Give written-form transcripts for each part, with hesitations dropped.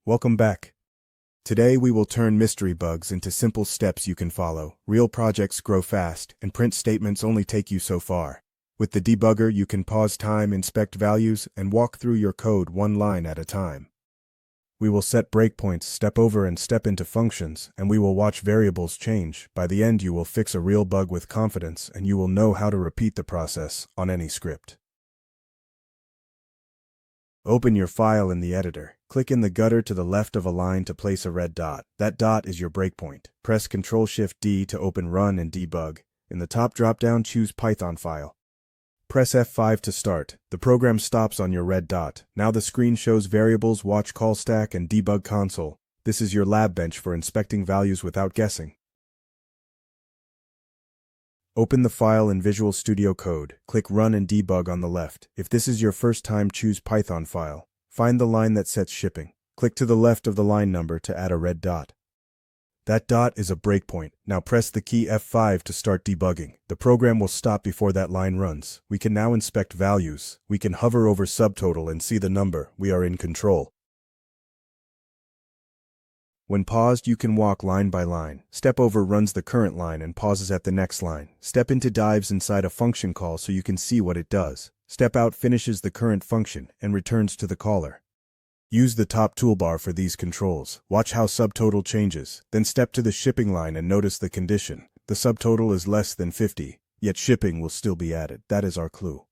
Welcome back. Today we will turn mystery bugs into simple steps you can follow. Real projects grow fast, and print statements only take you so far. With the debugger, you can pause time, inspect values, and walk through your code one line at a time. We will set breakpoints, step over and step into functions, and we will watch variables change. By the end, you will fix a real bug with confidence, and you will know how to repeat the process on any script. Open your file in the editor. Click in the gutter to the left of a line to place a red dot. That dot is your breakpoint. Press Ctrl-Shift-D to open Run and Debug. In the top drop-down, choose Python file. Press F5 to start. The program stops on your red dot. Now the screen shows variables, watch call stack, and debug console. This is your lab bench for inspecting values without guessing. Open the file in Visual Studio Code. Click Run and Debug on the left. If this is your first time, choose Python file. Find the line that sets shipping. Click to the left of the line number to add a red dot. That dot is a breakpoint. Now press the key F5 to start debugging. The program will stop before that line runs. We can now inspect values. We can hover over subtotal and see the number. We are in control. When paused, you can walk line by line. Step over runs the current line and pauses at the next line. Step into dives inside a function call so you can see what it does. Step out finishes the current function and returns to the caller. Use the top toolbar for these controls. Watch how subtotal changes. Then step to the shipping line and notice the condition. The subtotal is less than 50, yet shipping will still be added. That is our clue.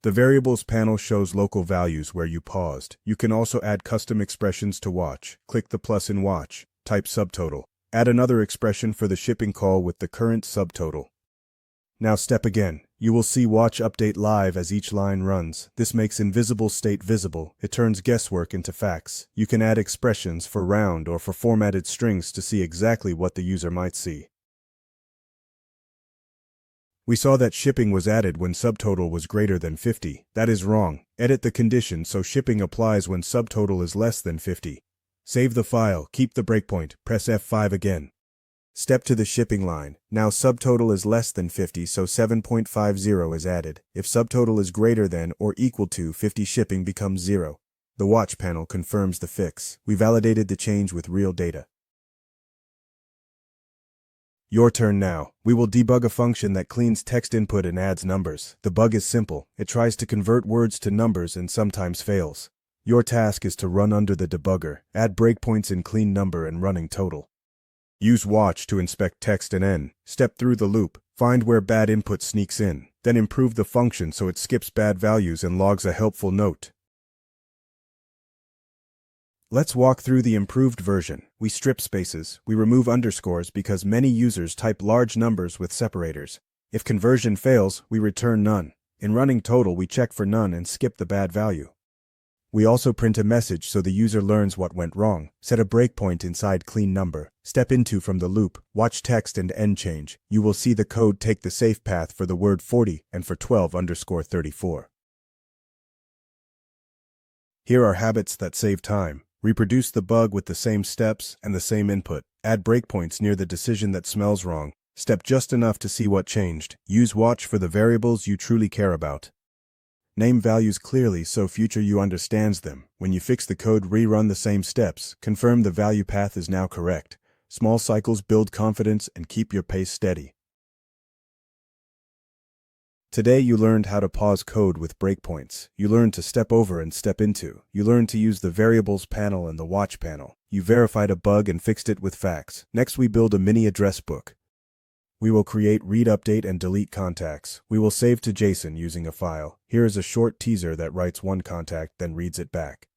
The Variables panel shows local values where you paused. You can also add custom expressions to watch. Click the plus in watch. Type subtotal. Add another expression for the shipping call with the current subtotal. Now step again. You will see watch update live as each line runs. This makes invisible state visible. It turns guesswork into facts. You can add expressions for round or for formatted strings to see exactly what the user might see. We saw that shipping was added when subtotal was greater than 50. That is wrong. Edit the condition so shipping applies when subtotal is less than 50. Save the file, keep the breakpoint, press F5 again. Step to the shipping line. Now subtotal is less than 50, so 7.50 is added. If subtotal is greater than or equal to 50, shipping becomes 0. The watch panel confirms the fix. We validated the change with real data. Your turn now. We will debug a function that cleans text input and adds numbers. The bug is simple. It tries to convert words to numbers and sometimes fails. Your task is to run under the debugger, add breakpoints in clean number and running total. Use watch to inspect text and end. Step through the loop. Find where bad input sneaks in. Then improve the function so it skips bad values and logs a helpful note. Let's walk through the improved version. We strip spaces. We remove underscores because many users type large numbers with separators. If conversion fails, we return none. In running total, we check for none and skip the bad value. We also print a message so the user learns what went wrong. Set a breakpoint inside clean number. Step into from the loop. Watch text and end change. You will see the code take the safe path for the word 40 and for 12_34. Here are habits that save time. Reproduce the bug with the same steps and the same input. Add breakpoints near the decision that smells wrong. Step just enough to see what changed. Use watch for the variables you truly care about. Name values clearly so future you understands them. When you fix the code, rerun the same steps. Confirm the value path is now correct. Small cycles build confidence and keep your pace steady. Today you learned how to pause code with breakpoints. You learned to step over and step into. You learned to use the Variables panel and the Watch panel. You verified a bug and fixed it with facts. Next we build a mini address book. We will create, read, update, and delete contacts. We will save to JSON using a file. Here is a short teaser that writes one contact, then reads it back.